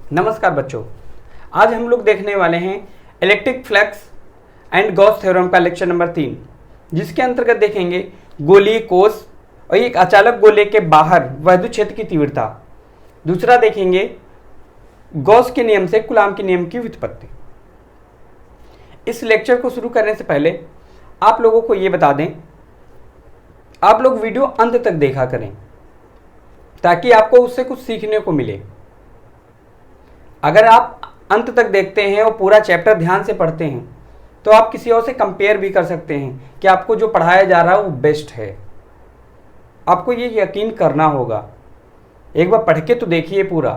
नमस्कार बच्चों, आज हम लोग देखने वाले हैं electric flux and Gauss theorem का लेक्चर नंबर 3, जिसके अंतर्गत देखेंगे गोलीय कोष और एक अचालक गोले के बाहर वैद्युत क्षेत्र की तीव्रता। दूसरा देखेंगे गॉस के नियम से कूलाम के नियम की व्युत्पत्ति। इस लेक्चर को शुरू करने से पहले आप लोगों को ये बता दें, आप लोग वीडियो अंत तक देखा करें ताकि आपको उससे कुछ सीखने को मिले। अगर आप अंत तक देखते हैं और पूरा चैप्टर ध्यान से पढ़ते हैं तो आप किसी और से कंपेयर भी कर सकते हैं कि आपको जो पढ़ाया जा रहा है वो बेस्ट है। आपको ये यकीन करना होगा। एक बार पढ़ के तो देखिए पूरा।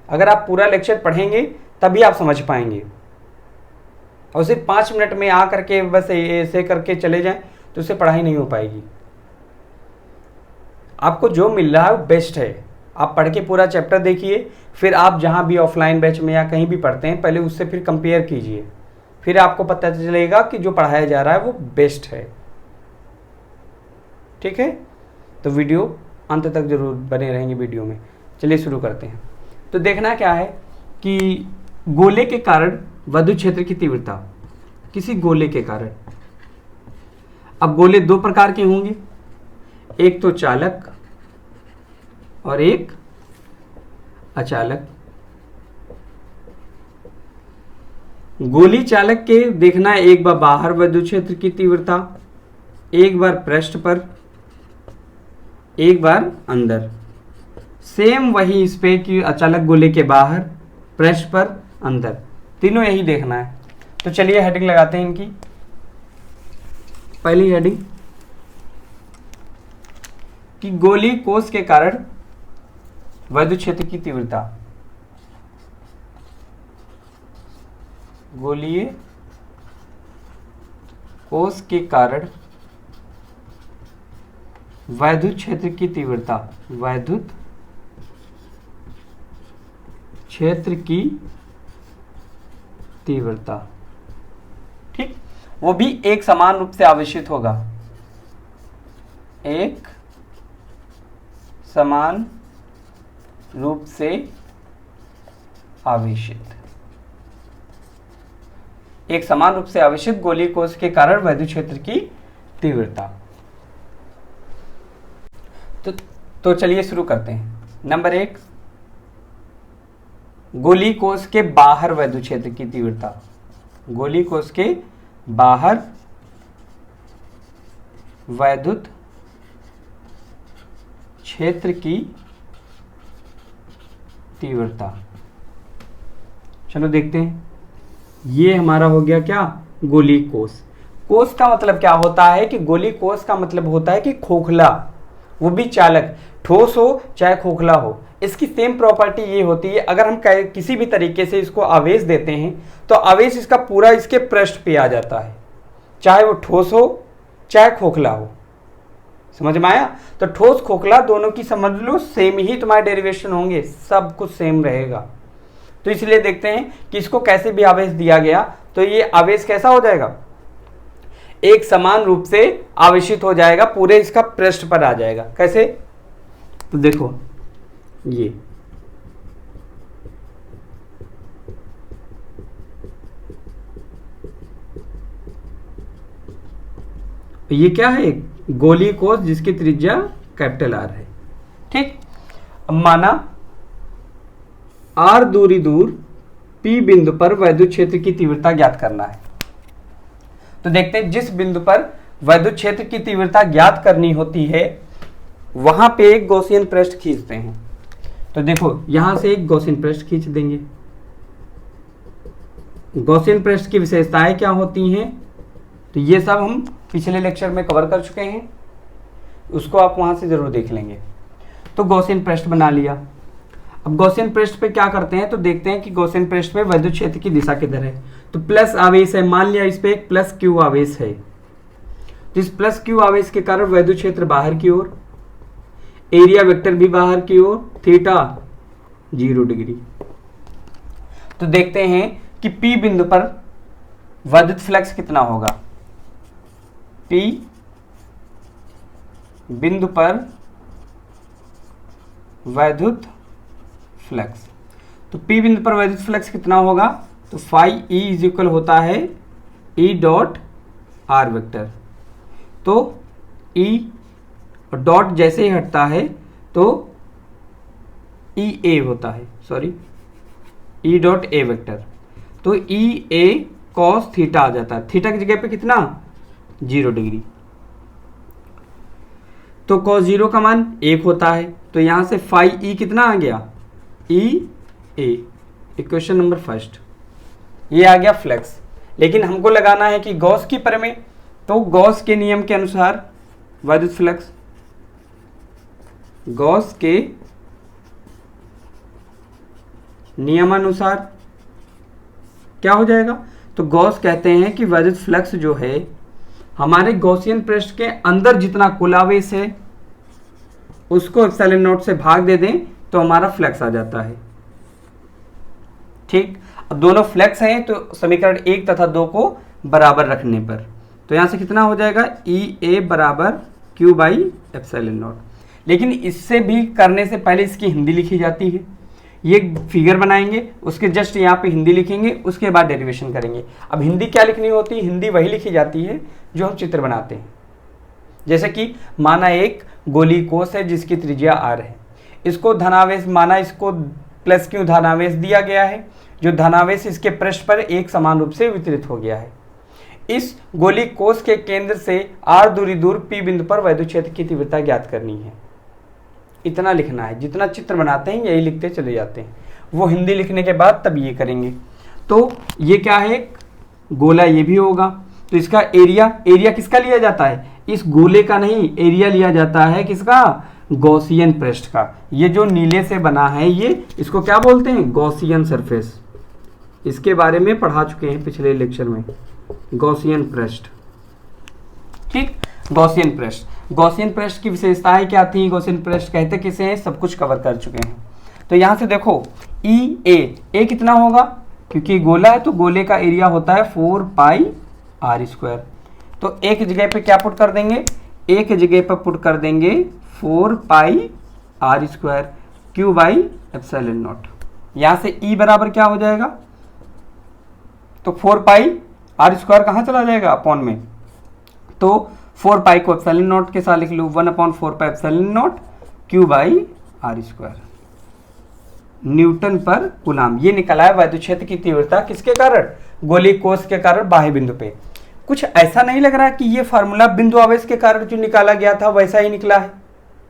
अगर आप पूरा लेक्चर पढ़ेंगे तभी आप समझ पाएंगे। और सिर्फ 5 मिनट में आ करके बस ऐसे करके चले जाएं तो उससे पढ़ाई नहीं हो पाएगी। आपको जो मिल रहा है वो बेस्ट है। आप पढ़ के पूरा चैप्टर देखिए, फिर आप जहाँ भी ऑफलाइन बैच में या कहीं भी पढ़ते हैं पहले उससे फिर कंपेयर कीजिए, फिर आपको पता चलेगा कि जो पढ़ाया जा रहा है वो बेस्ट है। ठीक है, तो वीडियो अंत तक जरूर बने रहेंगे वीडियो में। चलिए शुरू करते हैं। तो देखना क्या है कि गोले के कारण वैद्युत क्षेत्र की तीव्रता, किसी गोले के कारण। अब गोले दो प्रकार के होंगे, एक तो चालक और एक अचालक। गोली चालक के देखना एक बार बाहर वैद्युत क्षेत्र की तीव्रता, एक बार पृष्ठ पर, एक बार अंदर। सेम वही इस पे कि अचालक गोले के बाहर, पृष्ठ पर, अंदर, तीनों यही देखना है। तो चलिए हेडिंग लगाते हैं इनकी। पहली हेडिंग कि गोलीय कोष के कारण वैद्युत क्षेत्र की तीव्रता। गोलीय कोष के कारण वैद्युत क्षेत्र की तीव्रता, वैद्युत क्षेत्र की तीव्रता। ठीक, वो भी एक समान रूप से आवेशित होगा, एक समान रूप से आवेशित, एक समान रूप से आवेशित गोलीय कोष के कारण वैद्युत क्षेत्र की तीव्रता। तो चलिए शुरू करते हैं। नंबर 1, गोलीय कोष के बाहर वैद्युत क्षेत्र की तीव्रता। गोलीय कोष के बाहर वैद्युत क्षेत्र की तीव्रता। चलो देखते हैं। ये हमारा हो गया क्या, गोलीय कोष। कोष का मतलब क्या होता है कि गोलीय कोष का मतलब होता है कि खोखला, वो भी चालक, ठोस हो चाहे खोखला हो। इसकी सेम प्रॉपर्टी ये होती है, अगर हम किसी भी तरीके से इसको आवेश देते हैं तो आवेश इसका पूरा इसके पृष्ठ पे आ जाता है, चाहे वो ठोस हो चाहे खोखला हो। समझ में आया? तो ठोस खोखला दोनों की समझ लो सेम ही तुम्हारे डेरिवेशन होंगे, सब कुछ सेम रहेगा। तो इसलिए देखते हैं कि इसको कैसे भी आवेश दिया गया तो ये आवेश कैसा हो जाएगा, एक समान रूप से आवेशित हो जाएगा, पूरे इसका पृष्ठ पर आ जाएगा। कैसे? तो देखो ये क्या है, गोलीय कोष जिसकी त्रिज्या कैपिटल आर है। ठीक, अब माना आर दूरी दूर पी बिंदु पर वैद्युत क्षेत्र की तीव्रता ज्ञात करना है। तो देखते हैं, जिस बिंदु पर वैद्युत क्षेत्र की तीव्रता ज्ञात करनी होती है वहां पे एक गॉसियन पृष्ठ खींचते हैं। तो देखो यहां से एक गॉसियन पृष्ठ खींच देंगे। गॉसियन पृष्ठ की विशेषताएं क्या होती हैं तो ये सब हम पिछले लेक्चर में कवर कर चुके हैं, उसको आप वहां से जरूर देख लेंगे। तो गॉसियन पृष्ठ बना लिया। अब गॉसियन पृष्ठ पे क्या करते हैं तो देखते हैं कि गॉसियन पृष्ठ पे वैद्युत क्षेत्र की दिशा किधर है। तो प्लस आवेश है, मान लिया इस पे एक प्लस क्यू आवेश है, तो इस प्लस क्यू आवेश के कारण वैद्युत क्षेत्र बाहर की ओर, एरिया वेक्टर भी बाहर की ओर, थीटा 0 डिग्री। तो देखते हैं कि पी बिंदु पर वैद्युत फ्लक्स कितना होगा। पी बिंदु पर वैद्युत फ्लक्स। तो P बिंदु पर वैद्युत फ्लक्स कितना होगा, तो फाई E इज इक्वल होता है E डॉट आर वेक्टर। तो E डॉट जैसे ही हटता है तो ई ए होता है, sorry E dot A vector, तो ई ए कॉस थीटा आ जाता है। थीटा की जगह पे कितना, 0 डिग्री, तो कॉस 0 का मान 1 होता है। तो यहां से फाई ई कितना आ गया, ई ए। इक्वेशन नंबर फर्स्ट, ये आ गया फ्लक्स। लेकिन हमको लगाना है कि गॉस की प्रमेय, तो गॉस के नियम के अनुसार वैद्युत फ्लक्स, गॉस के नियमानुसार क्या हो जाएगा, तो गॉस कहते हैं कि वैद्युत फ्लक्स जो है हमारे गॉसियन पृष्ठ के अंदर जितना कुल आवेश है उसको एप्सिलॉन नॉट से भाग दे दें तो हमारा फ्लक्स आ जाता है। ठीक, अब दोनों फ्लक्स हैं तो समीकरण 1 तथा 2 को बराबर रखने पर तो यहां से कितना हो जाएगा, ई ए बराबर क्यू बाई एप्सिलॉन नॉट। लेकिन इससे भी करने से पहले इसकी हिंदी लिखी जाती है। ये फिगर बनाएंगे, उसके जस्ट यहाँ पे हिंदी लिखेंगे, उसके बाद डेरिवेशन करेंगे। अब हिंदी क्या लिखनी होती है, हिंदी वही लिखी जाती है जो हम चित्र बनाते हैं। जैसे कि माना एक गोली कोस है जिसकी त्रिज्या r है, इसको धनावेश माना, इसको प्लस क्यू धनावेश दिया गया है, जो धनावेश इसके पृष्ठ पर एक समान रूप से वितरित हो गया है। इस गोली कोस के केंद्र से r दूरी दूर P बिंदु पर वैद्युत क्षेत्र की तीव्रता ज्ञात करनी है। इतना लिखना है, जितना चित्र बनाते हैं यही लिखते चले जाते हैं। वो हिंदी लिखने के बाद तब ये करेंगे। तो ये क्या है, गोला ये भी होगा, तो इसका एरिया किसका लिया जाता है, इस गोले का नहीं, एरिया लिया जाता है किसका, गॉसियन पृष्ठ का। ये जो नीले से बना है ये, इसको क्या बोलते हैं, गॉसियन सरफेस। इसके बारे में पढ़ा चुके हैं पिछले लेक्चर में, गॉसियन पृष्ठ। ठीक, गॉसियन पृष्ठ, गॉसियन पृष्ठ की विशेषताएं क्या थी, गॉसियन पृष्ठ कहते किसे हैं, सब कुछ कवर कर चुके हैं। तो यहां से देखो ई ए कितना होगा, क्योंकि गोला है तो गोले का एरिया होता है 4 पाई आर स्क्वायर। तो एक जगह पे क्या पुट कर देंगे, एक जगह पर पुट कर देंगे 4 pi R square Q by epsilon nought. यहां से ई बराबर क्या हो जाएगा, तो 4 पाई आर स्क्वायर कहां चला जाएगा, अपॉन में, तो 4 पाई को एप्सिलॉन नॉट के साथ लिख लूँ, 1/4 pi epsilon naught q by R square newton per coulomb. ये निकला है वैद्युत क्षेत्र की तीव्रता किसके कारण, गोली कोस के कारण बाह्य बिंदु पे। कुछ ऐसा नहीं लग रहा कि ये फार्मूला बिंदु आवेश के कारण जो निकाला गया था वैसा ही निकला है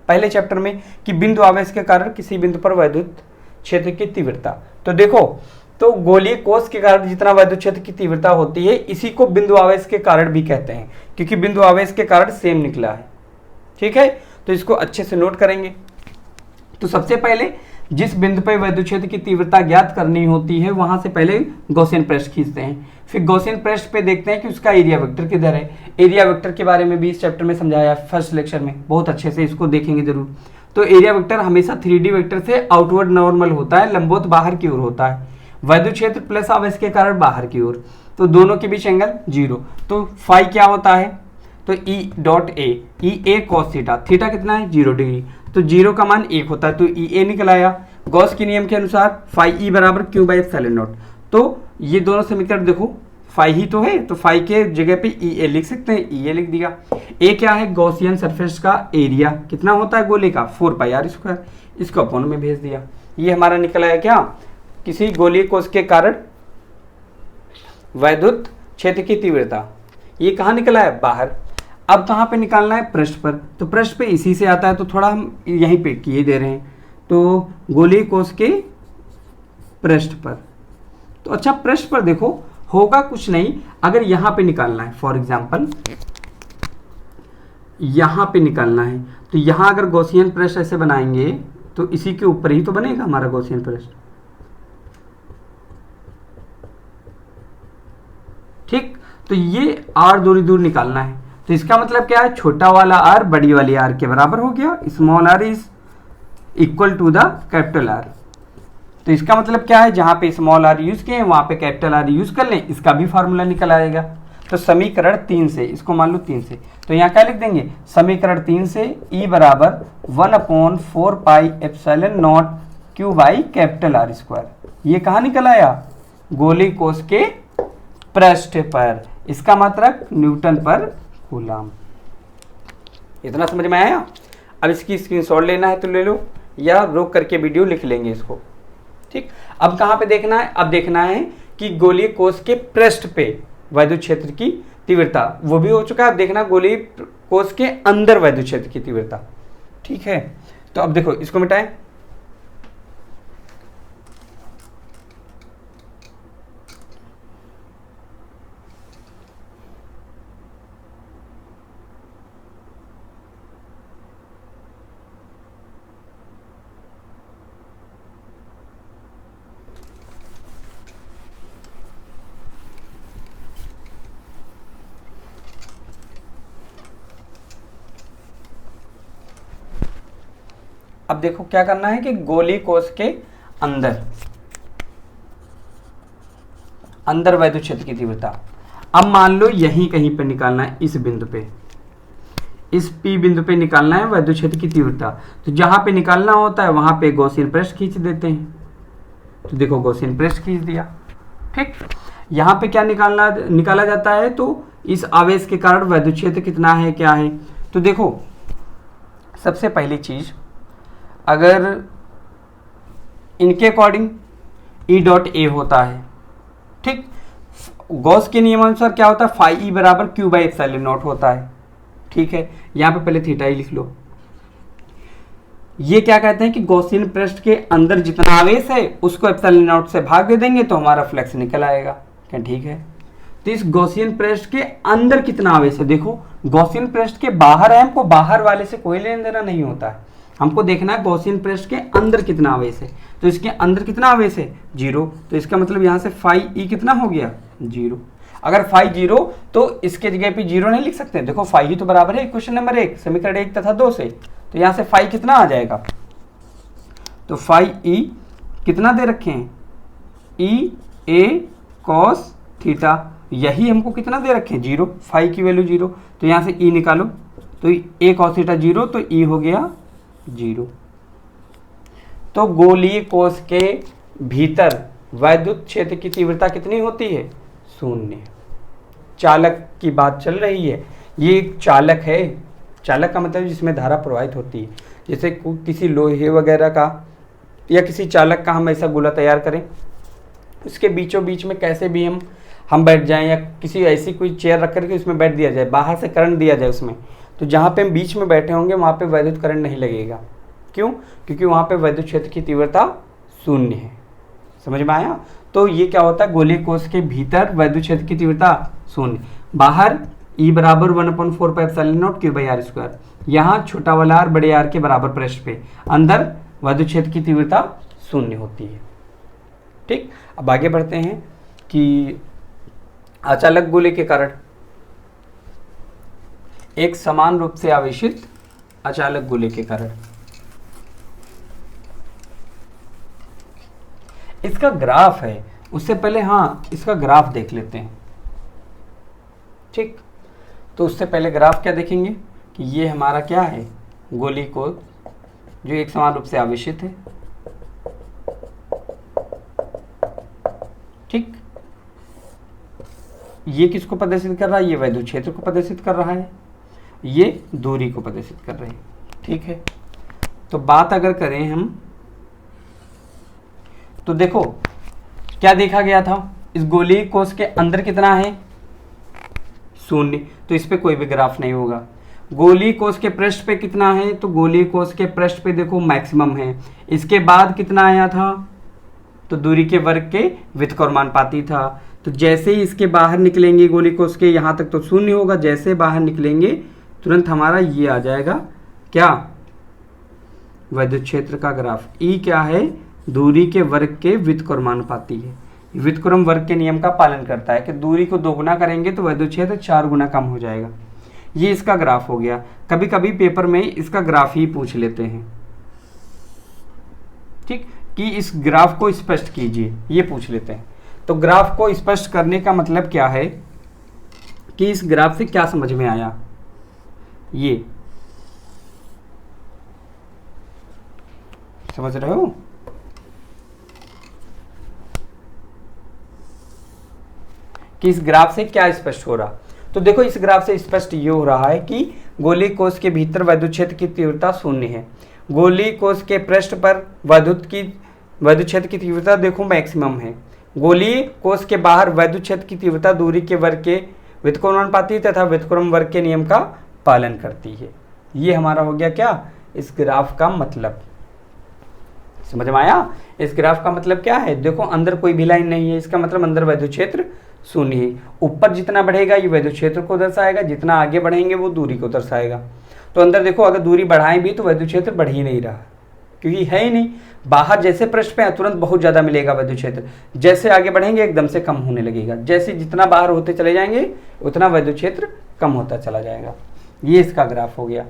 पहले चैप्टर में, कि बिंदु आवेश के कारण किसी बिंदु पर वैद्युत क्षेत्र की तीव्रता। तो देखो, तो गोलीय कोस के कारण जितना वैद्युत क्षेत्र की तीव्रता होती है इसी को बिंदु आवेश के कारण भी कहते हैं, क्योंकि बिंदु आवेश के कारण सेम निकला है। ठीक है, तो इसको अच्छे से नोट करेंगे। तो सबसे पहले जिस बिंदु पर वैद्युत क्षेत्र की तीव्रता ज्ञात करनी होती है वहां से पहले गॉसियन पृष्ठ खींचते हैं, फिर गॉसियन पृष्ठ पे देखते हैं कि उसका एरिया वेक्टर किधर है। एरिया वेक्टर के बारे में भी इस चैप्टर में समझाया है फर्स्ट लेक्चर में, बहुत अच्छे से इसको देखेंगे जरूर। तो एरिया वेक्टर हमेशा 3D वेक्टर से आउटवर्ड नॉर्मल होता है, लंबवत बाहर की ओर होता है। वैद्युत क्षेत्र प्लस आवेश के कारण बाहर की ओर, तो दोनों के बीच एंगल 0। तो फाई क्या होता है, तो E dot A cos theta, theta कितना है 0 डिग्री, तो 0 का मान 1 होता है, तो ई ए निकल आया। गॉस के नियम के अनुसार फाई ई बराबर क्यू बाई एप्सिलॉन नॉट। तो ये दोनों समीकरण देखो, फाई ही तो है, तो फाई के जगह पे ई ए लिख सकते हैं, ई ए लिख दिया। ए क्या है, गॉसियन सरफेस का एरिया कितना होता है गोले का, 4 पाई आर स्क्वायर, इसको अपॉन में भेज दिया। ये हमारा निकला है क्या, किसी गोलीय कोश के कारण वैद्युत क्षेत्र की तीव्रता। ये कहाँ निकला है, बाहर। अब कहाँ पे निकालना है, पृष्ठ पर। तो पृष्ठ पे इसी से आता है, तो थोड़ा हम यहीं पे किए दे रहे हैं, तो गोलीय कोश के पृष्ठ पर। तो अच्छा, पृष्ठ पर देखो होगा कुछ नहीं, अगर यहाँ पे निकालना है, फॉर एग्जाम्पल यहाँ पे निकालना है, तो यहाँ अगर गॉसियन पृष्ठ ऐसे बनाएंगे तो इसी के ऊपर ही तो बनेगा हमारा गॉसियन पृष्ठ। ठीक, तो ये आर दूरी दूर निकालना है, तो इसका मतलब क्या है, छोटा वाला आर बड़ी वाली आर के बराबर हो गया, small R is equal to the capital R. तो इसका मतलब क्या है, जहां पे स्मॉल आर यूज किए वहां पे कैपिटल आर यूज कर लें, इसका भी फार्मूला निकल आएगा। तो समीकरण 3 से, इसको मान लो 3 से, तो यहाँ क्या लिख देंगे, समीकरण 3 से ई बराबर 1/4 pi epsilon naught q by capital R square. ये कहाँ निकल आया, गोली कोष के पृष्ठ पर। इसका मात्रक न्यूटन पर कूलम। इतना समझ में आया। अब इसकी स्क्रीनशॉट लेना है तो ले लो, या रोक करके वीडियो लिख लेंगे इसको। ठीक, अब कहाँ पे देखना है, अब देखना है कि गोलीय कोष के पृष्ठ पे वैद्युत क्षेत्र की तीव्रता, वो भी हो चुका है। अब देखना गोलीय कोष के अंदर वैद्युत क्षेत्र की तीव्रता। ठीक है, तो अब देखो इसको मिटाएं। अब देखो क्या करना है कि गोली कोष के अंदर वैद्युत क्षेत्र की तीव्रता, अब मान लो यहीं कहीं पे निकालना है, इस बिंदु पे, इस P बिंदु पे निकालना है वैद्युत क्षेत्र की तीव्रता। तो जहां पे निकालना होता है वहां पे गॉसियन पृष्ठ खींच देते हैं। तो देखो गॉसियन पृष्ठ खींच दिया। ठीक, यहां पे क्या निकाला जाता है, तो इस आवेश के कारण वैद्युत क्षेत्र कितना है, क्या है। तो देखो सबसे पहली चीज, अगर इनके अकॉर्डिंग E डॉट ए होता है, ठीक, गॉस के नियमानुसार क्या होता है, फाई ई बराबर क्यू बाई एप्सिलॉन नॉट होता है। ठीक है, यहां पे पहले थीटा ही लिख लो। ये क्या कहते हैं कि गॉसियन पृष्ठ के अंदर जितना आवेश है उसको एप्सिलॉन नॉट से भाग दे देंगे तो हमारा फ्लक्स निकल आएगा। क्या ठीक है, तो इस गॉसियन पृष्ठ के अंदर कितना आवेश है, देखो गॉसियन पृष्ठ के बाहर है, हमको बाहर वाले से कोई लेना देना नहीं होता है, हमको देखना है गॉसियन पृष्ठ के अंदर कितना आवेश है। तो इसके अंदर कितना आवेश है, 0। तो इसका मतलब यहाँ से फाई ई कितना हो गया, 0। अगर फाई 0 तो इसके जगह पे 0 नहीं लिख सकते, देखो फाई ही तो बराबर है क्वेश्चन नंबर 1 समीकरण 1 तथा 2 से। तो यहाँ से फाई कितना आ जाएगा, तो फाई ई कितना दे रखे हैं, ई ए कॉस थीटा, यही हमको कितना दे रखे हैं, 0। फाई की वैल्यू 0, तो यहाँ से ई निकालो, तो ए कॉस थीटा 0, तो ई हो गया 0। तो गोलीय कोष के भीतर वैद्युत क्षेत्र की तीव्रता कितनी होती है, 0। चालक की बात चल रही है, ये एक चालक है। चालक का मतलब जिसमें धारा प्रवाहित होती है, जैसे किसी लोहे वगैरह का या किसी चालक का हम ऐसा गोला तैयार करें, उसके बीचों बीच में कैसे भी हम बैठ जाएं, या किसी ऐसी कोई चेयर रख करके उसमें बैठ दिया जाए, बाहर से करंट दिया जाए उसमें, तो जहाँ पे हम बीच में बैठे होंगे वहाँ पे वैद्युत करंट नहीं लगेगा। क्यों, क्योंकि वहाँ पे वैद्युत क्षेत्र की तीव्रता 0 है। समझ में आया। तो ये क्या होता है, गोलीय कोष के भीतर वैद्युत क्षेत्र की तीव्रता 0, बाहर E बराबर 1/4 pi epsilon naught q by R square, यहाँ छोटा वाला आर बड़े आर के बराबर पृष्ठ पे, अंदर वैद्युत क्षेत्र की तीव्रता 0 होती है। ठीक, अब आगे बढ़ते हैं कि अचालक गोले के कारण एक समान रूप से आवेशित अचालक गोले के कारण, इसका ग्राफ है, उससे पहले इसका ग्राफ देख लेते हैं। ठीक, तो उससे पहले ग्राफ क्या देखेंगे कि ये हमारा क्या है, गोली को जो एक समान रूप से आवेशित है। ठीक, ये किसको प्रदर्शित कर रहा है, ये वैद्युत क्षेत्र को प्रदर्शित कर रहा है, ये दूरी को प्रदर्शित कर रहे हैं। ठीक है, तो बात अगर करें हम, तो देखो क्या देखा गया था, इस गोलीय कोष के अंदर कितना है, 0, तो इस पे कोई भी ग्राफ नहीं होगा। गोलीय कोष के पृष्ठ पे कितना है, तो गोलीय कोष के पृष्ठ पे देखो मैक्सिमम है। इसके बाद कितना आया था, तो दूरी के वर्ग के व्युत्क्रमानुपाती था। तो जैसे ही इसके बाहर निकलेंगे गोलीय कोष के, यहाँ तक तो 0 होगा, जैसे बाहर निकलेंगे तुरंत हमारा ये आ जाएगा क्या, वैद्युत क्षेत्र का ग्राफ। ई क्या है, दूरी के वर्ग के व्युत्क्रमानुपाती है। व्युत्क्रम वर्ग के नियम का पालन करता है कि दूरी को 2 गुना करेंगे तो वैद्युत क्षेत्र 4 गुना कम हो जाएगा। ये इसका ग्राफ हो गया। कभी कभी पेपर में इसका ग्राफ ही पूछ लेते हैं, ठीक, कि इस ग्राफ को स्पष्ट कीजिए, ये पूछ लेते हैं। तो ग्राफ को स्पष्ट करने का मतलब क्या है कि इस ग्राफ से क्या समझ में आया, ये समझ रहे हो। कि इस ग्राफ से क्या स्पष्ट हो रहा। तो देखो इस ग्राफ से स्पष्ट ये हो रहा है कि गोलीय कोश के भीतर वैद्युत क्षेत्र की तीव्रता शून्य है। गोलीय कोश के पृष्ठ पर वैद्युत क्षेत्र की तीव्रता देखो मैक्सिमम है। गोलीय कोश के बाहर वैद्युत क्षेत्र की तीव्रता दूरी के वर्ग के व्युत्क्रमानुपाती तथा व्युत्क्रम वर्ग के नियम का पालन करती है। ये हमारा हो गया क्या, इस ग्राफ का मतलब। समझ में आया? इस ग्राफ का मतलब क्या है, देखो अंदर कोई भी लाइन नहीं है, इसका मतलब अंदर वैद्युत क्षेत्र शून्य है। ऊपर जितना बढ़ेगा ये वैद्युत क्षेत्र को दर्शाएगा, जितना आगे बढ़ेंगे वो दूरी को दर्शाएगा। तो अंदर देखो अगर दूरी बढ़ाएं भी तो वैद्युत क्षेत्र बढ़ ही नहीं रहा, क्योंकि है ही नहीं। बाहर जैसे पृष्ठ पे तुरंत बहुत ज्यादा मिलेगा वैद्युत क्षेत्र, जैसे आगे बढ़ेंगे एकदम से कम होने लगेगा। जैसे जितना बाहर होते चले जाएंगे उतना वैद्युत क्षेत्र कम होता चला जाएगा। ये इसका ग्राफ हो गया।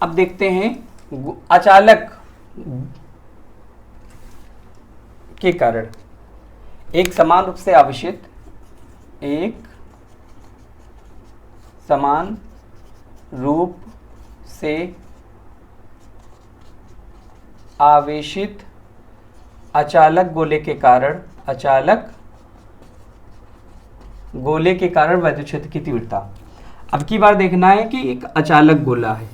अब देखते हैं अचालक के कारण एक समान रूप से आवेशित अचालक गोले के कारण वैद्युत क्षेत्र की तीव्रता। अब की बार देखना है कि एक अचालक गोला है।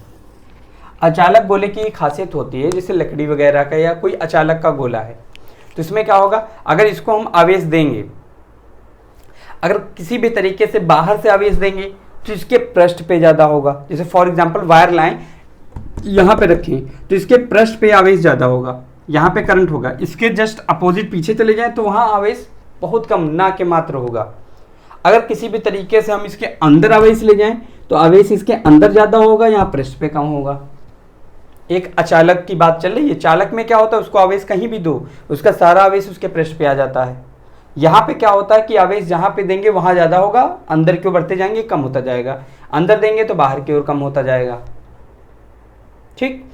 अचालक गोले की एक खासियत होती है, जैसे लकड़ी वगैरह का या कोई अचालक का गोला है, तो इसमें क्या होगा, अगर इसको हम आवेश देंगे, अगर किसी भी तरीके से बाहर से आवेश देंगे तो इसके पृष्ठ पे ज्यादा होगा। जैसे फॉर एग्जांपल वायर लाइन यहां पे रखें तो इसके पृष्ठ पे आवेश ज्यादा होगा, यहाँ पे करंट होगा। इसके जस्ट अपोजिट पीछे चले जाएं तो वहां आवेश बहुत कम, ना के मात्र होगा। अगर किसी भी तरीके से हम इसके अंदर आवेश ले जाएं तो आवेश इसके अंदर ज्यादा होगा, यहाँ पृष्ठ पे कम होगा। एक अचालक की बात चल रही है। चालक में क्या होता है, उसको आवेश कहीं भी दो, उसका सारा आवेश उसके पृष्ठ पे आ जाता है। यहाँ पे क्या होता है कि आवेश जहां पे देंगे वहां ज्यादा होगा, अंदर की ओर बढ़ते जाएंगे कम होता जाएगा, अंदर देंगे तो बाहर की ओर कम होता जाएगा। ठीक,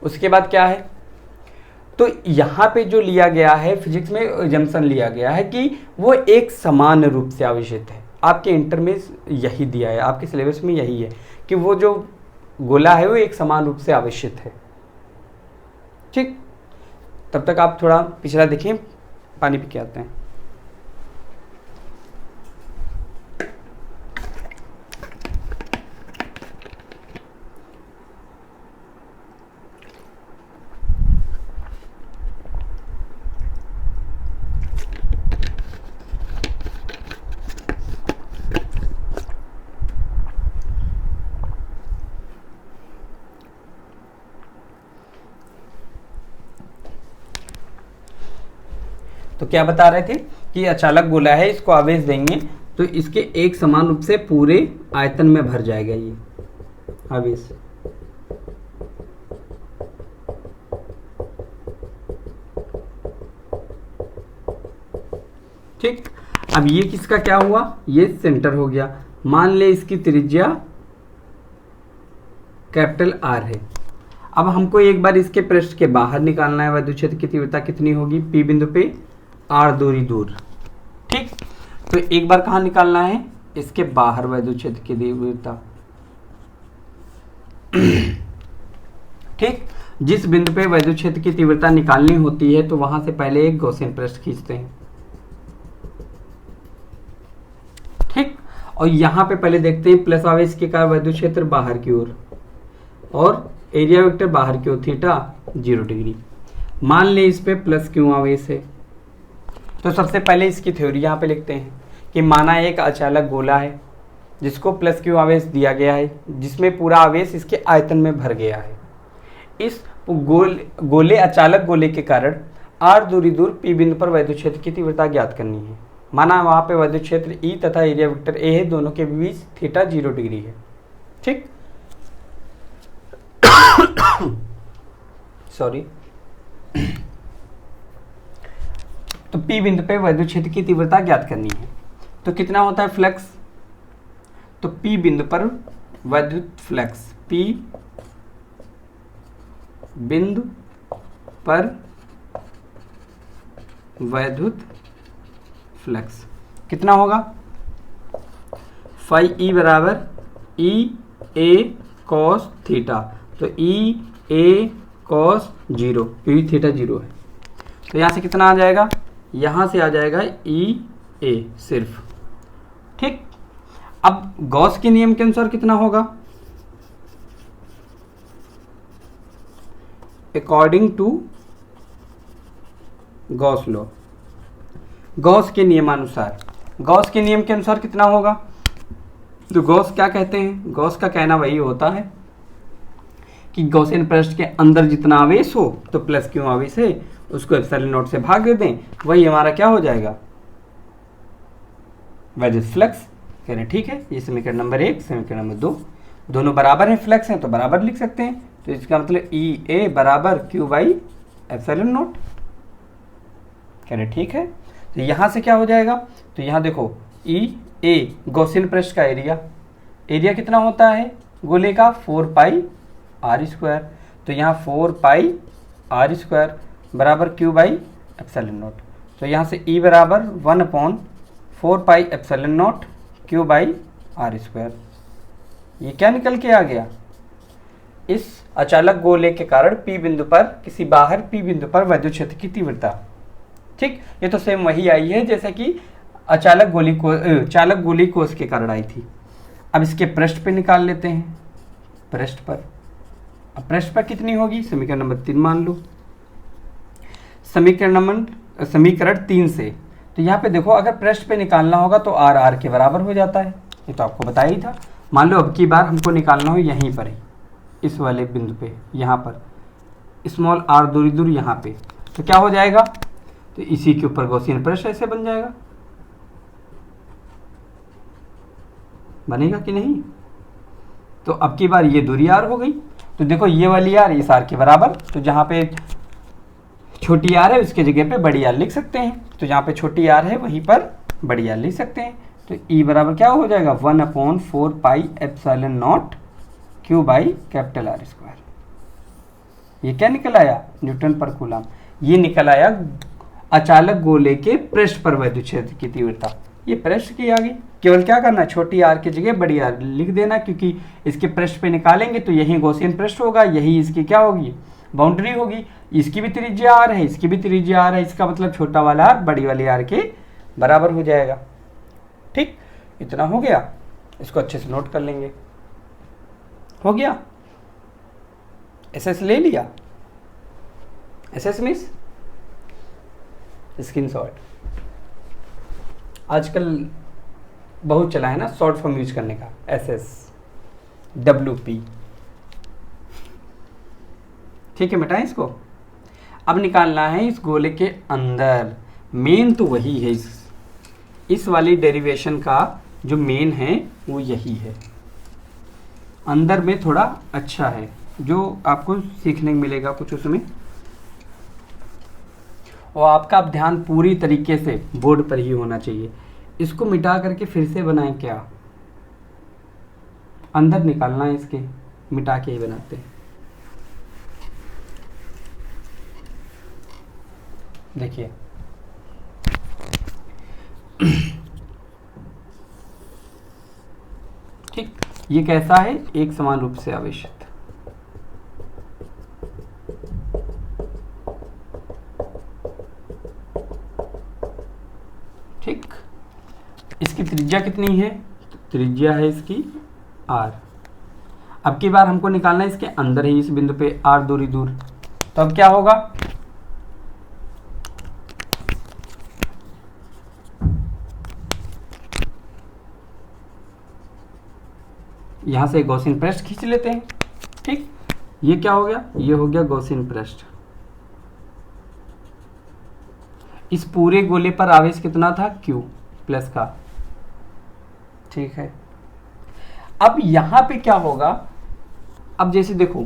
उसके बाद क्या है, तो यहाँ पे जो लिया गया है फिजिक्स में जंक्शन लिया गया है कि वो एक समान रूप से आवेशित है। आपके इंटर में यही दिया है, आपके सिलेबस में यही है कि वो जो गोला है वो एक समान रूप से आवेशित है। ठीक, तब तक आप थोड़ा पिछला देखें, पानी पी के आते हैं। तो क्या बता रहे थे कि अचालक गोला है, इसको आवेश देंगे तो इसके एक समान रूप से पूरे आयतन में भर जाएगा ये आवेश। ठीक, अब ये किसका क्या हुआ, ये सेंटर हो गया। मान ले इसकी त्रिज्या कैपिटल आर है। अब हमको एक बार इसके पृष्ठ के बाहर निकालना है, वैद्युत क्षेत्र की तीव्रता कितनी होगी, पी बिंदु पे आर दूरी दूर। ठीक, तो एक बार कहाँ निकालना है, इसके बाहर वैद्युत क्षेत्र की तीव्रता। ठीक, जिस बिंदु पे वैद्युत क्षेत्र की तीव्रता निकालनी होती है तो वहां से पहले एक गॉसियन पृष्ठ खींचते हैं। ठीक, और यहां पे पहले देखते हैं प्लस आवेश के कारण वैद्युत क्षेत्र बाहर की ओर और एरिया वेक्टर बाहर की ओर, थीटा 0 डिग्री। मान ले इस पे प्लस क्यू आवेश है, तो सबसे पहले इसकी थ्योरी यहाँ पे लिखते हैं कि माना एक अचालक गोला है जिसको प्लस क्यू आवेश दिया गया है, जिसमें पूरा आवेश इसके आयतन में भर गया है। इस गोले अचालक गोले के कारण आर दूरी दूर पी बिंदु पर वैद्युत क्षेत्र की तीव्रता ज्ञात करनी है। माना वहाँ पे वैद्युत क्षेत्र ई तथा एरिया वेक्टर ए है, दोनों के बीच थीटा 0 डिग्री है। ठीक, सॉरी, तो P बिंदु पे वैद्युत क्षेत्र की तीव्रता ज्ञात करनी है। तो कितना होता है फ्लक्स, तो P बिंदु पर वैद्युत फ्लक्स, P बिंदु पर वैद्युत फ्लक्स कितना होगा, फाई ई बराबर ई ए कॉस थीटा, तो ई ए कॉस 0 क्योंकि थीटा 0 है, तो यहाँ से कितना आ जाएगा, यहाँ से आ जाएगा ई ए सिर्फ। ठीक, अब गॉस के नियम के अनुसार कितना होगा, according to Gauss law, Gauss के नियमानुसार, गॉस के नियम के अनुसार कितना होगा, तो गॉस क्या कहते हैं, गॉस का कहना वही होता है कि गॉसियन पृष्ठ के अंदर जितना आवेश हो तो प्लस क्यू आवेश है उसको एप्सिलॉन नॉट से भाग दे दें, वही हमारा क्या हो जाएगा, वैद्युत फ्लक्स। कह रहे ठीक है, ये समीकरण नंबर 1, समीकरण नंबर 2 दोनों बराबर हैं, फ्लक्स हैं तो बराबर लिख सकते हैं, तो इसका मतलब ई ए बराबर क्यू बाई एप्सिलॉन नॉट। कह रहे ठीक है, तो यहाँ से क्या हो जाएगा, तो यहाँ देखो ई ए गॉसियन पृष्ठ का एरिया, एरिया कितना होता है गोले का 4 पाई आर स्क्वायर, तो यहाँ 4 पाई आर स्क्वायर बराबर क्यू बाई एप्सिलॉन नॉट, तो यहाँ से ई बराबर 1/4 pi epsilon naught q by R square. ये क्या निकल के आ गया, इस अचालक गोले के कारण P बिंदु पर, किसी बाहर P बिंदु पर विद्युत क्षेत्र की तीव्रता। ठीक, ये तो सेम वही आई है जैसे कि चालक गोली कोष के कारण आई थी। अब इसके पृष्ठ पे निकाल लेते हैं, पृष्ठ पर, अब पृष्ठ पर कितनी होगी, समीकरण नंबर 3 मान लो, समीकरण 3 से, तो यहाँ पे देखो अगर पृष्ठ पे निकालना होगा तो आर आर के बराबर हो जाता है, ये तो आपको बताया ही था। मान लो अब की बार हमको निकालना हो यहीं पर ही, इस वाले बिंदु पे, यहाँ पर स्मॉल आर दूरी दूर यहाँ पे, तो क्या हो जाएगा, तो इसी के ऊपर गॉसियन पृष्ठ ऐसे बन जाएगा, बनेगा कि नहीं। तो अब की बार ये दूरी आर हो गई, तो देखो ये वाली आर इस आर के बराबर, तो जहाँ पे छोटी आर है उसके जगह पे बड़ी आर लिख सकते हैं, तो जहाँ पे छोटी आर है वहीं पर बड़ी आर लिख सकते हैं, तो ई बराबर क्या हो जाएगा 1/4 pi epsilon naught q by capital R square. ये क्या निकल आया, न्यूटन पर कूलम, ये निकल आया अचालक गोले के पृष्ठ पर विद्युत क्षेत्र की तीव्रता। ये पृष्ठ की आ गई, केवल क्या करना, छोटी आर की जगह बड़ी आर लिख देना, क्योंकि इसके पृष्ठ पे निकालेंगे तो यही गॉसियन पृष्ठ होगा, यही इसकी क्या होगी, बाउंड्री होगी, इसकी भी त्रिज्या आर है, इसकी भी त्रिज्या आर है, इसका मतलब छोटा वाला आर बड़ी वाली आर के बराबर हो जाएगा। ठीक, इतना हो गया, इसको अच्छे से नोट कर लेंगे, हो गया, एसएस ले लिया, एसएस मींस स्क्रीनशॉट, आजकल बहुत चला है ना शॉर्ट फॉर्म यूज करने का, एसएस डब्ल्यूपी। ठीक है, मिटाएं इसको। अब निकालना है इस गोले के अंदर, मेन तो वही है, इस वाली डेरिवेशन का जो मेन है वो यही है, अंदर में थोड़ा अच्छा है जो आपको सीखने को मिलेगा कुछ उसमें, और आपका अब ध्यान पूरी तरीके से बोर्ड पर ही होना चाहिए। इसको मिटा करके फिर से बनाएं, क्या अंदर निकालना है इसके, मिटा के ही बनाते हैं। देखिए ठीक, ये कैसा है, एक समान रूप से आवेशित, ठीक, इसकी त्रिज्या कितनी है, त्रिज्या है इसकी r। अब की बार हमको निकालना है इसके अंदर ही, इस बिंदु पे r दूरी दूर, तो अब क्या होगा, यहां से गॉसियन पृष्ठ खींच लेते हैं। ठीक, ये क्या हो गया, ये हो गया गॉसियन पृष्ठ। इस पूरे गोले पर आवेश कितना था, Q प्लस का। ठीक है, अब यहां पे क्या होगा, अब जैसे देखो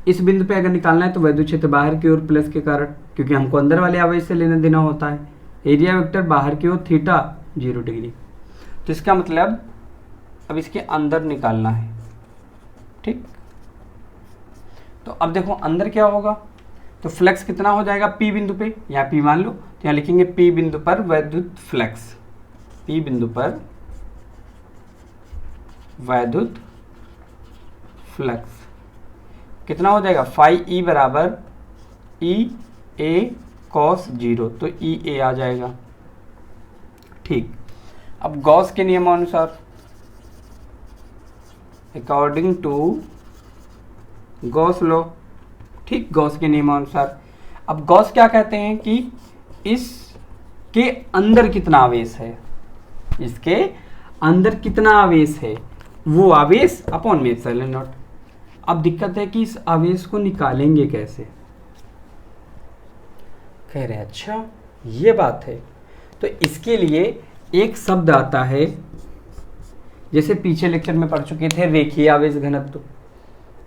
इस बिंदु पे अगर निकालना है तो विद्युत क्षेत्र बाहर की ओर प्लस के कारण, क्योंकि हमको अंदर वाले आवेश से लेना देना होता है, एरिया वेक्टर बाहर की ओर थीटा 0 डिग्री, तो इसका मतलब अब इसके अंदर निकालना है। ठीक, तो अब देखो अंदर क्या होगा, तो फ्लक्स कितना हो जाएगा P बिंदु पे, यहाँ P मान लो, तो यहाँ लिखेंगे P बिंदु पर वैद्युत फ्लक्स, P बिंदु पर वैद्युत फ्लक्स कितना हो जाएगा, फाई ई बराबर ई ए कॉस 0, तो ई ए आ जाएगा। ठीक, अब गॉस के नियमानुसार, अकॉर्डिंग टू गॉस लॉ, ठीक, गॉस के नियमानुसार। अब गॉस क्या कहते हैं कि इसके अंदर कितना आवेश है, इसके अंदर कितना आवेश है, वो आवेश अपॉन में एप्सिलॉन नॉट। अब दिक्कत है कि इस आवेश को निकालेंगे कैसे, कह रहे हैं अच्छा ये बात है। तो इसके लिए एक शब्द आता है, जैसे पीछे लेक्चर में पढ़ चुके थे, रेखीय आवेश घनत्व,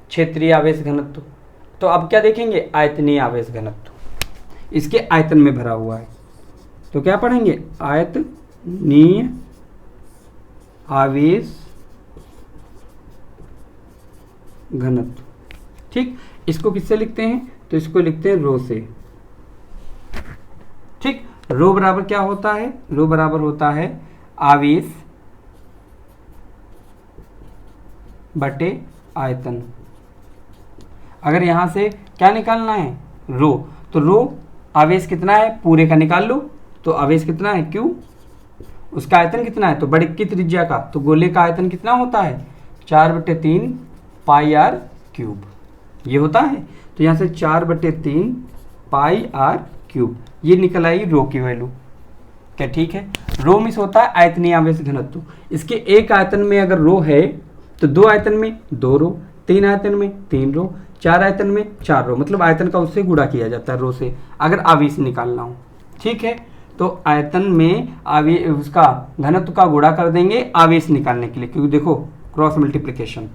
क्षेत्रीय आवेश घनत्व। तो अब क्या देखेंगे, आयतनीय आवेश घनत्व, इसके आयतन में भरा हुआ है, तो क्या पढ़ेंगे, आयतनीय आवेश घनत्व। ठीक, इसको किससे लिखते हैं, तो इसको लिखते हैं रो से। ठीक, रो बराबर क्या होता है, रो बराबर होता है आवेश बटे आयतन। अगर यहां से क्या निकालना है, रो, तो रो आवेश कितना है पूरे का निकाल लो, तो आवेश कितना है क्यू, उसका आयतन कितना है, तो बड़े की त्रिज्या का, तो गोले का आयतन कितना होता है 4/3 पाई आर क्यूब, ये होता है। तो यहाँ से 4/3 पाई आर क्यूब, ये निकल आई रो की वैल्यू। क्या ठीक है, रो मिस होता है आयतनीय आवेश घनत्व। इसके एक आयतन में अगर रो है तो दो आयतन में 2 रो, 3 आयतन में 3 रो, 4 आयतन में 4 रो, मतलब आयतन का उससे गुणा किया जाता है रो से, अगर आवेश निकालना हो। ठीक है, तो आयतन में आवेश उसका घनत्व का गुणा कर देंगे आवेश निकालने के लिए, क्योंकि देखो क्रॉस मल्टीप्लिकेशन।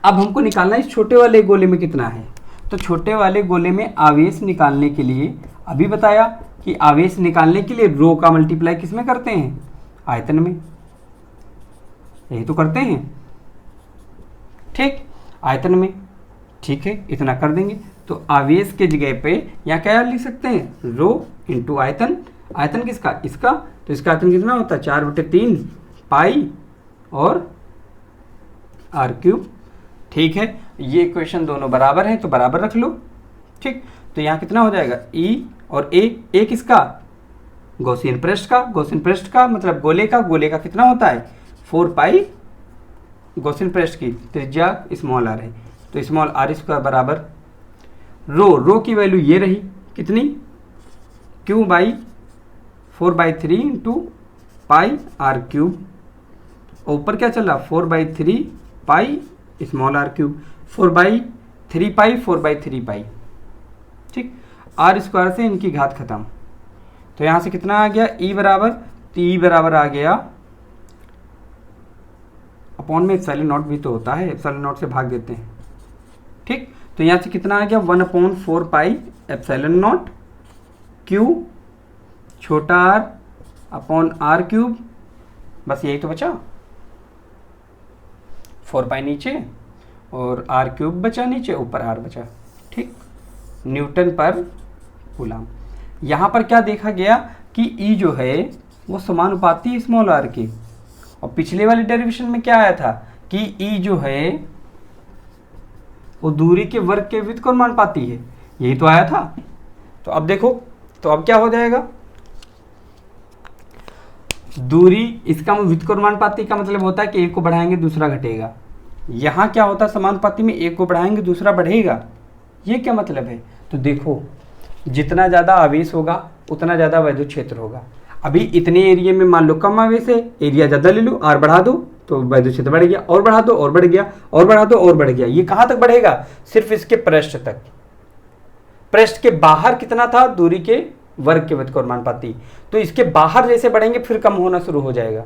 अब हमको निकालना है इस छोटे वाले गोले में कितना है, तो छोटे वाले गोले में आवेश निकालने के लिए अभी बताया कि आवेश निकालने के लिए रो का मल्टीप्लाई किस में करते हैं, आयतन में, यही तो करते हैं। ठीक, आयतन में, ठीक है, इतना कर देंगे। तो आवेश के जगह पे यहाँ क्या लिख सकते हैं, रो इंटू आयतन। आयतन किसका, इसका, तो इसका आयतन कितना होता है 4/3 पाई और आर क्यूब। ठीक है, ये इक्वेशन दोनों बराबर हैं तो बराबर रख लो। ठीक, तो यहाँ कितना हो जाएगा, ई और ए किसका, गॉसियन पृष्ठ का, गॉसियन पृष्ठ का मतलब गोले का कितना होता है 4 पाई, गॉसियन पृष्ठ की त्रिज्या स्मॉल आर है, तो स्मॉल आर स्क्वायर बराबर रो की वैल्यू ये रही कितनी, q by 4/3 into pi R cube, ऊपर क्या चला 4/3 pi small R cube, 4/3 pi 4/3 pi. ठीक, आर स्क्वायर से इनकी घात खत्म, तो यहां से कितना आ गया, ई बराबर, तो ई बराबर आ गया अपॉन में एप्सिलॉन नॉट भी तो होता है, एप्सिलॉन नॉट से भाग देते हैं। ठीक, तो यहां से कितना आ गया 1/4 पाई एप्सिलॉन नॉट क्यू छोटा आर अपॉन आर क्यूब, बस यही तो बचा, 4 पाई नीचे और आर क्यूब बचा नीचे, ऊपर आर बचा। ठीक, न्यूटन पर कूलम। यहाँ पर क्या देखा गया कि ई जो है वो समानुपाती स्मॉल आर की, और पिछले वाले डेरिवेशन में क्या आया था कि ई जो है वो दूरी के वर्ग के व्युत्क्रमानुपाती है, यही तो आया था। तो अब देखो, तो अब क्या हो जाएगा, दूरी इसका व्युत्क्रमानुपाती का मतलब होता है कि एक को बढ़ाएंगे दूसरा घटेगा। यहाँ क्या होता है, समानुपाती में एक को बढ़ाएंगे दूसरा बढ़ेगा, ये क्या मतलब है, तो देखो जितना ज़्यादा आवेश होगा उतना ज़्यादा वैद्युत क्षेत्र होगा। अभी इतने एरिया में मान लो कम आवेश है, एरिया ज़्यादा ले लो, आर बढ़ा दो तो वैद्युत क्षेत्र बढ़ गया, और बढ़ा दो और बढ़ गया, और बढ़ा दो और बढ़ गया। ये कहाँ तक बढ़ेगा, सिर्फ इसके पृष्ठ तक। पृष्ठ के बाहर कितना था, दूरी के वर्ग के व्युत्क्रमानुपाती, तो इसके बाहर जैसे बढ़ेंगे फिर कम होना शुरू हो जाएगा।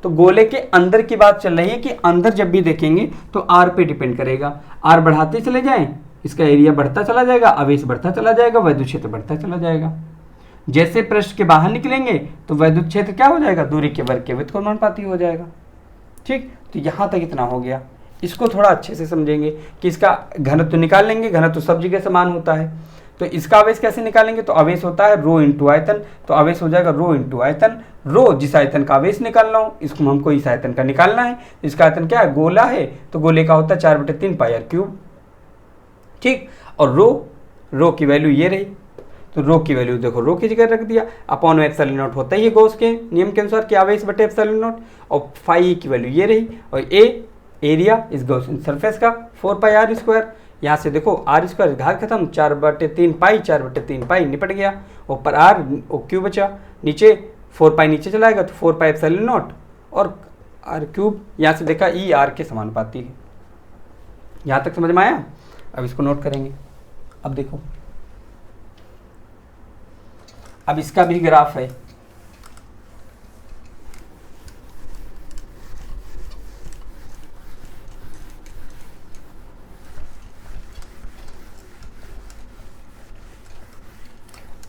तो गोले के अंदर की बात चल रही है कि अंदर जब भी देखेंगे तो आर पे डिपेंड करेगा, आर बढ़ाते चले जाएं, इसका एरिया बढ़ता चला जाएगा, आवेश बढ़ता चला जाएगा, वैद्युत क्षेत्र बढ़ता चला जाएगा। जैसे पृष्ठ के बाहर निकलेंगे तो वैद्युत क्षेत्र क्या हो जाएगा, दूरी के वर्ग के व्युत्क्रमानुपाती हो जाएगा। ठीक, तो यहाँ तक इतना हो गया। इसको थोड़ा अच्छे से समझेंगे कि इसका घनत्व निकाल लेंगे, घनत्व सब जगह समान होता है। तो इसका आवेश कैसे निकालेंगे, तो आवेश होता है रो इंटू आयतन, तो आवेश हो जाएगा रो इंटू आयतन। रो जिस आयतन का आवेश निकालना हो, इसको हमको इस आयतन का निकालना है। इसका आयतन क्या है, गोला है, तो गोले का होता है 4/3 पाई आर क्यूब। ठीक, और रो की वैल्यू ये रही, तो रो की वैल्यू देखो रो की जगह रख दिया, अपॉन एप्सिलॉन नॉट होता ही है गॉस के नियम के अनुसार कि आवेश बटे एप्सिलॉन नॉट, और फाई की वैल्यू ये रही, और ए एरिया इस गॉसियन सरफेस का 4 पाई आर स्क्वायर। यहाँ से देखो आर स्क्वायर घात खत्म, 4/3 पाई, 4/3 पाई निपट गया, ऊपर आर क्यू बचा, नीचे 4 पाई नीचे चलाएगा तो 4 पाई एप्सिलॉन नॉट और आर क्यूब। यहाँ से देखा ई आर के समानुपाती है। यहाँ तक समझ में आया। अब इसको नोट करेंगे। अब देखो, अब इसका भी ग्राफ है।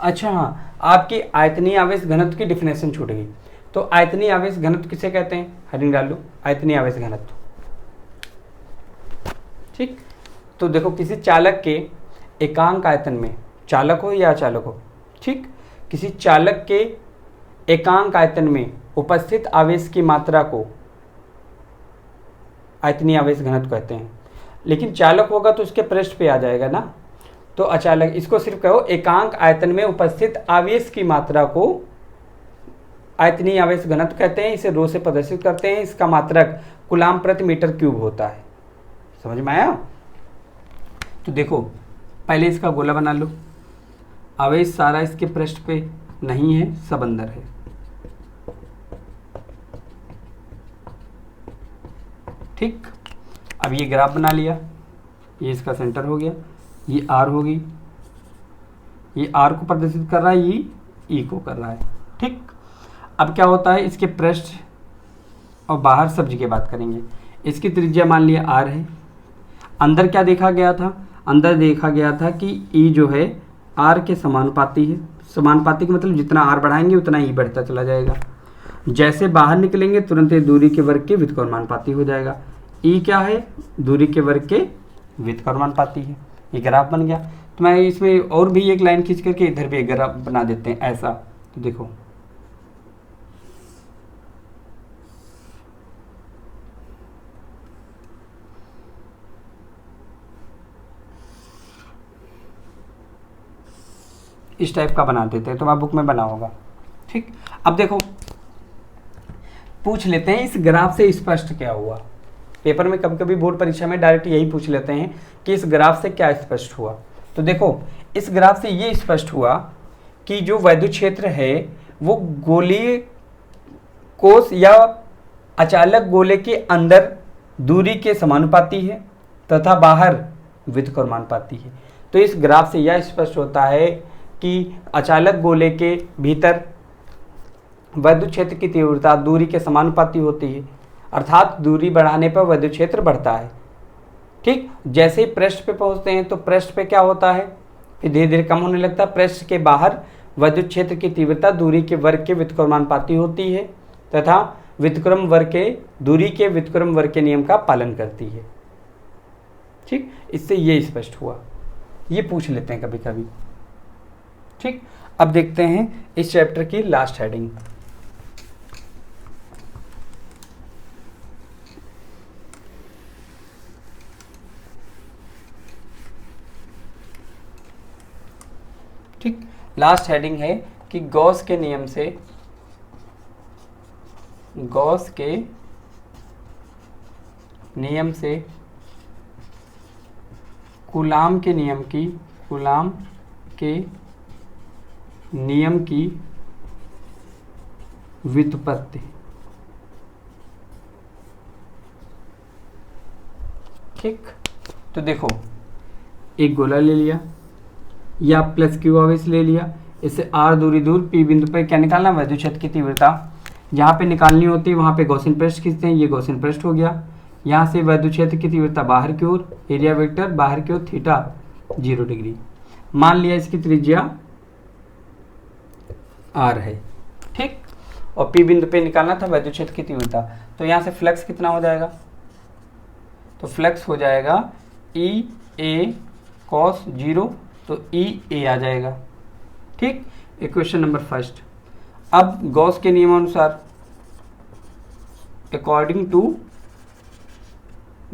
अच्छा हाँ, आपकी आयतनीय आवेश घनत्व की डिफिनेशन छूट गई। तो आयतनीय आवेश घनत्व किसे कहते हैं, हेडिंग डाल लो, आयतनीय आवेश घनत्व। ठीक, तो देखो किसी चालक के एकांक आयतन में, चालक हो या अचालक हो, ठीक, किसी चालक के एकांक आयतन में उपस्थित आवेश की मात्रा को आयतनीय आवेश घनत्व कहते हैं। लेकिन चालक होगा तो उसके पृष्ठ पे आ जाएगा ना, तो अचालक, इसको सिर्फ कहो एकांक आयतन में उपस्थित आवेश की मात्रा को आयतनीय आवेश घनत्व कहते हैं। इसे रो से प्रदर्शित करते हैं। इसका मात्रक कूलाम प्रति मीटर क्यूब होता है। समझ में आया। तो देखो पहले इसका गोला बना लो, आवेश सारा इसके पृष्ठ पे नहीं है, सब अंदर है। ठीक, अब ये ग्राफ बना लिया, ये इसका सेंटर हो गया, ये आर होगी, ये आर को प्रदर्शित कर रहा है, ये ई को कर रहा है। ठीक, अब क्या होता है, इसके पृष्ठ और बाहर सब जगह बात करेंगे। इसकी त्रिज्या मान लिया आर है। अंदर क्या देखा गया था, अंदर देखा गया था कि ई जो है आर के समानुपाती है। समानुपाती का मतलब जितना आर बढ़ाएंगे उतना ई बढ़ता चला जाएगा। जैसे बाहर निकलेंगे तुरंत ये दूरी के वर्ग के व्युत्क्रमानुपाती हो जाएगा। ई क्या है, दूरी के वर्ग के व्युत्क्रमानुपाती है। ये ग्राफ बन गया। तो मैं इसमें और भी एक लाइन खींच करके इधर भी एक ग्राफ बना देते हैं ऐसा। तो देखो इस टाइप का बना देते हैं, तुम्हारा बुक में बना होगा। ठीक, अब देखो पूछ लेते हैं इस ग्राफ से स्पष्ट क्या हुआ। पेपर में कभी कभी बोर्ड परीक्षा में डायरेक्ट यही पूछ लेते हैं कि इस ग्राफ से क्या स्पष्ट हुआ। तो देखो इस ग्राफ से ये स्पष्ट हुआ कि जो वैद्युत क्षेत्र है वो गोलीय कोश या अचालक गोले के अंदर दूरी के समानुपाती है तथा बाहर व्युत्क्रमानुपाती है। तो इस ग्राफ से यह स्पष्ट होता है कि अचालक गोले के भीतर वैद्युत क्षेत्र की तीव्रता दूरी के समानुपाती होती है, अर्थात दूरी बढ़ाने पर वैद्युत क्षेत्र बढ़ता है। ठीक, जैसे ही पृष्ठ पे पहुंचते हैं तो पृष्ठ पे क्या होता है, फिर धीरे धीरे कम होने लगता है। पृष्ठ के बाहर वैद्युत क्षेत्र की तीव्रता दूरी के वर्ग के व्युत्क्रमानुपाती होती है तथा व्युत्क्रम वर्ग के दूरी के व्युत्क्रम वर्ग के नियम का पालन करती है। ठीक, इससे ये स्पष्ट हुआ। ये पूछ लेते हैं कभी कभी। ठीक, अब देखते हैं इस चैप्टर की लास्ट हेडिंग। ठीक, लास्ट हेडिंग है कि गॉस के नियम से कूलाम के नियम की व्युत्पत्ति। ठीक, तो देखो एक गोला ले लिया या प्लस क्यू आवेश ले लिया, इससे आर दूरी दूर पी बिंदु पर क्या निकालना, वैद्युत क्षेत्र की तीव्रता जहाँ पे निकालनी होती है वहाँ पे गॉसियन पृष्ठ खींचते हैं। ये गॉसियन पृष्ठ हो गया। यहाँ से वैद्युत क्षेत्र की तीव्रता बाहर की ओर, एरिया वेक्टर बाहर की ओर थीटा 0 डिग्री। मान लिया इसकी त्रिज्या आर है। ठीक, और पी बिंदु पे निकालना था वैद्युत क्षेत्र की तीव्रता। तो यहाँ से फ्लक्स कितना हो जाएगा, तो फ्लक्स हो जाएगा ई ए कॉस 0 तो ई ए आ जाएगा। ठीक, इक्वेशन नंबर फर्स्ट। अब गॉस के नियमानुसार, अकॉर्डिंग टू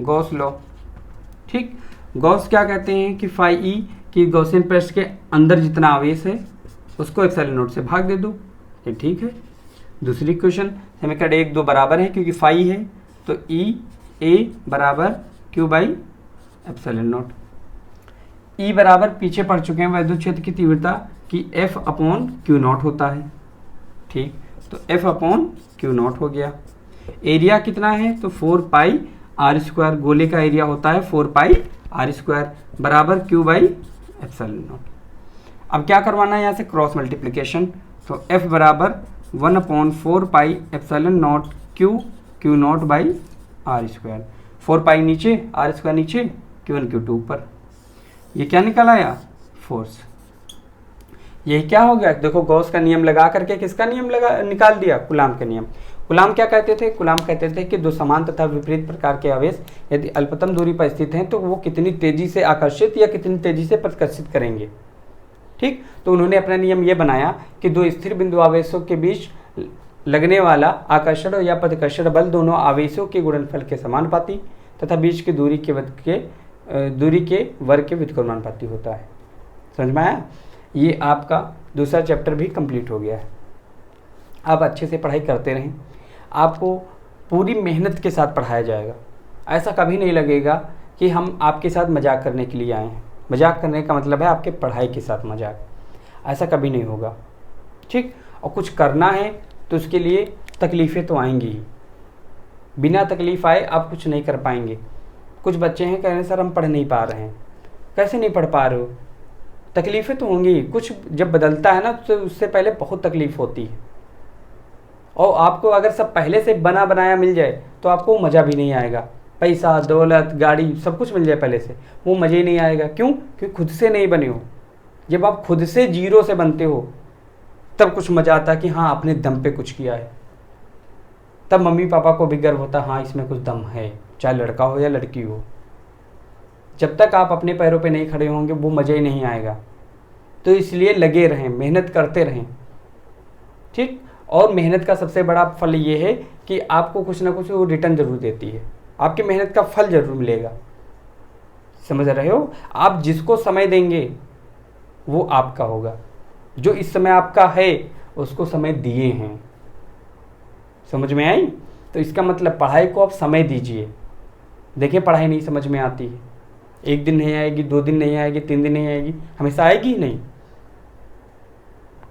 गॉस लॉ, ठीक, गॉस क्या कहते हैं कि फाई ई कि गॉसियन पृष्ठ के अंदर जितना आवेश है उसको एप्सिलॉन नॉट से भाग दे दो, ये ठीक है। दूसरी इक्वेशन समीकरण 1 2 बराबर है क्योंकि फाई है, तो ई ए बराबर क्यू बाई एप्सिलॉन नॉट। ई बराबर पीछे पढ़ चुके हैं वैद्युत क्षेत्र की तीव्रता कि एफ अपॉन क्यू नॉट होता है, ठीक, तो एफ अपॉन क्यू नॉट हो गया। एरिया कितना है, तो 4 पाई आर स्क्वायर, गोले का एरिया होता है 4 पाई आर स्क्वायर बराबर क्यू बाई एप्सिलॉन नॉट। अब क्या करवाना है यहाँ से क्रॉस मल्टीप्लिकेशन, तो एफ बराबर 1/4 pi epsilon naught q naught by R square, 4 pi नीचे आर स्क्वायर नीचे, Q1 Q2 ऊपर। ये क्या निकल आया, फोर्स। यही क्या हो गया, देखो गॉस का नियम लगा करके किसका नियम निकाल दिया, कूलाम का नियम। कूलाम क्या कहते थे, कूलाम कहते थे कि दो समान तथा विपरीत प्रकार के आवेश यदि अल्पतम दूरी पर स्थित हैं तो वो कितनी तेजी से आकर्षित या कितनी तेजी से प्रतिकर्षित करेंगे। ठीक, तो उन्होंने अपना नियम ये बनाया कि दो स्थिर बिंदु आवेशों के बीच लगने वाला आकर्षण या प्रतिकर्षण बल दोनों आवेशों के गुणनफल के समानुपाती तथा बीच की दूरी के वर्ग के व्युत्क्रमानुपाती होता है। समझ में आया? ये आपका दूसरा चैप्टर भी कंप्लीट हो गया है। आप अच्छे से पढ़ाई करते रहें, आपको पूरी मेहनत के साथ पढ़ाया जाएगा। ऐसा कभी नहीं लगेगा कि हम आपके साथ मजाक करने के लिए आए हैं। मजाक करने का मतलब है आपके पढ़ाई के साथ मजाक, ऐसा कभी नहीं होगा। ठीक, और कुछ करना है तो उसके लिए तकलीफ़ें तो आएंगी ही, बिना तकलीफ़ आए आप कुछ नहीं कर पाएंगे। कुछ बच्चे हैं कह रहे हैं सर हम पढ़ नहीं पा रहे हैं। कैसे नहीं पढ़ पा रहे हो, तकलीफ़ें तो होंगी। कुछ जब बदलता है ना तो उससे पहले बहुत तकलीफ़ होती है, और आपको अगर सब पहले से बना बनाया मिल जाए तो आपको मज़ा भी नहीं आएगा। पैसा दौलत गाड़ी सब कुछ मिल जाए पहले से, वो मज़े ही नहीं आएगा। क्यों? क्योंकि खुद से नहीं बने हो। जब आप खुद से जीरो से बनते हो तब कुछ मज़ा आता है कि हाँ अपने दम पे कुछ किया है। तब मम्मी पापा को भी गर्व होता है हाँ इसमें कुछ दम है, चाहे लड़का हो या लड़की हो। जब तक आप अपने पैरों पे नहीं खड़े होंगे वो मज़ा ही नहीं आएगा। तो इसलिए लगे रहें, मेहनत करते रहें। ठीक, और मेहनत का सबसे बड़ा फल ये है कि आपको कुछ ना कुछ वो रिटर्न जरूर देती है। आपकी मेहनत का फल जरूर मिलेगा। समझ रहे हो? आप जिसको समय देंगे वो आपका होगा। जो इस समय आपका है उसको समय दिए हैं। समझ में आई? तो इसका मतलब पढ़ाई को आप समय दीजिए। देखिए पढ़ाई नहीं समझ में आती है, एक दिन नहीं आएगी, 2 दिन नहीं आएगी, 3 दिन नहीं आएगी, हमेशा आएगी ही नहीं।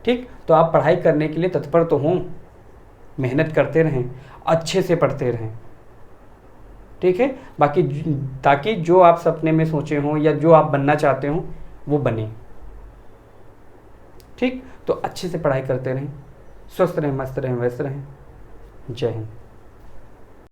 ठीक, तो आप पढ़ाई करने के लिए तत्पर तो हों, मेहनत करते रहें, अच्छे से पढ़ते रहें। ठीक है, बाकी ताकि जो आप सपने में सोचे हों या जो आप बनना चाहते हों वो बने। ठीक, तो अच्छे से पढ़ाई करते रहें, स्वस्थ रहें, मस्त रहें, व्यस्त रहें। जय हिंद।